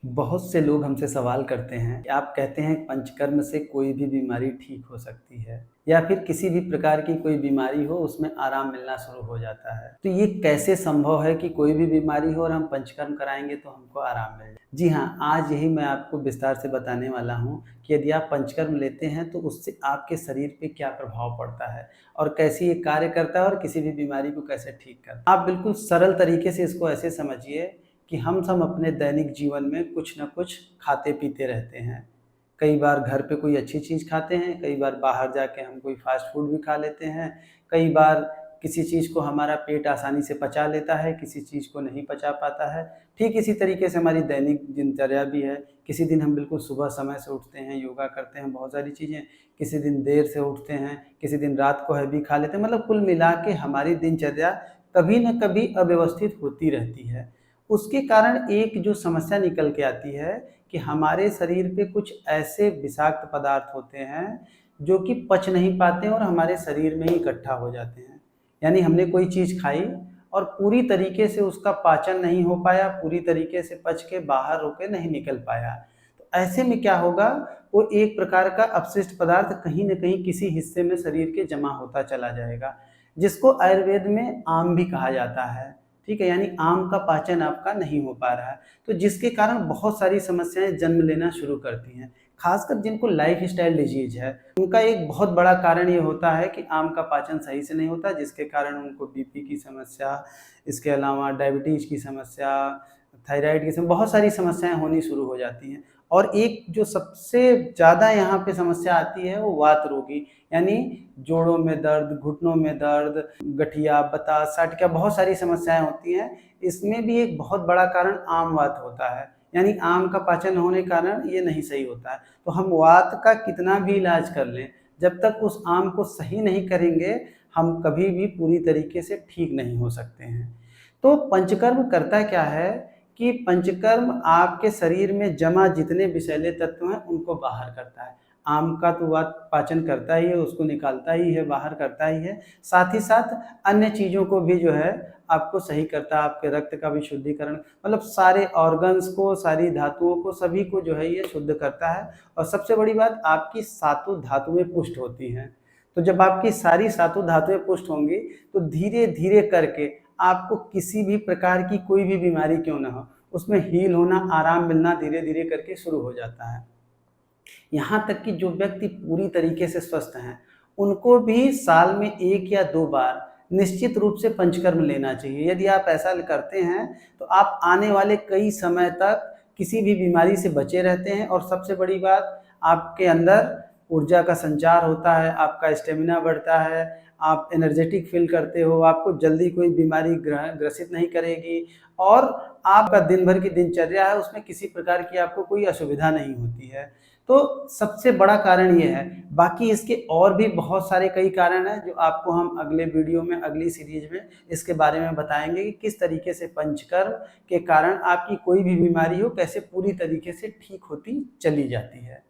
बहुत से लोग हमसे सवाल करते हैं कि आप कहते हैं पंचकर्म से कोई भी बीमारी ठीक हो सकती है या फिर किसी भी प्रकार की कोई बीमारी हो उसमें आराम मिलना शुरू हो जाता है। तो ये कैसे संभव है कि कोई भी बीमारी हो और हम पंचकर्म कराएंगे तो हमको आराम मिल जाए? जी हाँ, आज यही मैं आपको विस्तार से बताने वाला हूँ कि यदि आप पंचकर्म लेते हैं तो उससे आपके शरीर पे क्या प्रभाव पड़ता है और कैसे ये कार्य करता है और किसी भी बीमारी को कैसे ठीक करता है। आप बिल्कुल सरल तरीके से इसको ऐसे समझिए कि हम सब अपने दैनिक जीवन में कुछ न कुछ खाते पीते रहते हैं। कई बार घर पे कोई अच्छी चीज़ खाते हैं, कई बार बाहर जाके हम कोई फ़ास्ट फूड भी खा लेते हैं, कई बार किसी चीज़ को हमारा पेट आसानी से पचा लेता है, किसी चीज़ को नहीं पचा पाता है। ठीक इसी तरीके से हमारी दैनिक दिनचर्या भी है। किसी दिन हम बिल्कुल सुबह समय से उठते हैं, योगा करते हैं, बहुत सारी चीज़ें, किसी दिन देर से उठते हैं, किसी दिन रात को हैवी खा लेते हैं। मतलब कुल मिला के हमारी दिनचर्या कभी न कभी अव्यवस्थित होती रहती है। उसके कारण एक जो समस्या निकल के आती है कि हमारे शरीर पे कुछ ऐसे विषाक्त पदार्थ होते हैं जो कि पच नहीं पाते और हमारे शरीर में ही इकट्ठा हो जाते हैं। यानी हमने कोई चीज़ खाई और पूरी तरीके से उसका पाचन नहीं हो पाया, पूरी तरीके से पच के बाहर होके नहीं निकल पाया। तो ऐसे में क्या होगा, वो एक प्रकार का अपशिष्ट पदार्थ कहीं न कहीं किसी हिस्से में शरीर के जमा होता चला जाएगा, जिसको आयुर्वेद में आम भी कहा जाता है। ठीक है? यानी आम का पाचन आपका नहीं हो पा रहा है, तो जिसके कारण बहुत सारी समस्याएँ जन्म लेना शुरू करती हैं। ख़ासकर जिनको लाइफ़स्टाइल डिज़ीज़ है, उनका एक बहुत बड़ा कारण ये होता है कि आम का पाचन सही से नहीं होता, जिसके कारण उनको बीपी की समस्या, इसके अलावा डायबिटीज़ की समस्या, थायराइड की बहुत सारी समस्याएँ होनी शुरू हो जाती हैं। और एक जो सबसे ज़्यादा यहाँ पे समस्या आती है वो वात रोगी, यानी जोड़ों में दर्द, घुटनों में दर्द, गठिया, बता, साठिया बहुत सारी समस्याएँ होती हैं। इसमें भी एक बहुत बड़ा कारण आम वात होता है, यानी आम का पाचन होने के कारण ये नहीं सही होता है। तो हम वात का कितना भी इलाज कर लें, जब तक उस आम को सही नहीं करेंगे, हम कभी भी पूरी तरीके से ठीक नहीं हो सकते हैं। तो पंचकर्म करता क्या है कि पंचकर्म आपके शरीर में जमा जितने विषैले तत्व हैं उनको बाहर करता है। आम का तो वात पाचन करता ही है, उसको निकालता ही है, बाहर करता ही है। साथ ही साथ अन्य चीज़ों को भी जो है आपको सही करता है, आपके रक्त का भी शुद्धिकरण, मतलब सारे ऑर्गन्स को, सारी धातुओं को, सभी को जो है ये शुद्ध करता है। और सबसे बड़ी बात, आपकी सातों धातुएँ पुष्ट होती हैं। तो जब आपकी सारी सातों धातुएँ पुष्ट होंगी तो धीरे-धीरे करके आपको किसी भी प्रकार की कोई भी बीमारी क्यों ना हो, उसमें हील होना, आराम मिलना धीरे-धीरे करके शुरू हो जाता है। यहाँ तक कि जो व्यक्ति पूरी तरीके से स्वस्थ हैं, उनको भी साल में 1 या 2 बार निश्चित रूप से पंचकर्म लेना चाहिए। यदि आप ऐसा करते हैं, तो आप आने वाले कई समय तक किसी भी बीमारी से बचे रहते हैं और सबसे बड़ी बात, आपके अंदर ऊर्जा का संचार होता है, आपका स्टैमिना बढ़ता है, आप एनर्जेटिक फ़ील करते हो, आपको जल्दी कोई बीमारी ग्रसित नहीं करेगी और आपका दिन भर की दिनचर्या है, उसमें किसी प्रकार की आपको कोई असुविधा नहीं होती है। तो सबसे बड़ा कारण ये है। बाकी इसके और भी बहुत सारे कई कारण हैं जो आपको हम अगले वीडियो में, अगली सीरीज़ में इसके बारे में बताएँगे कि किस तरीके से पंचकर्म के कारण आपकी कोई भी बीमारी हो कैसे पूरी तरीके से ठीक होती चली जाती है।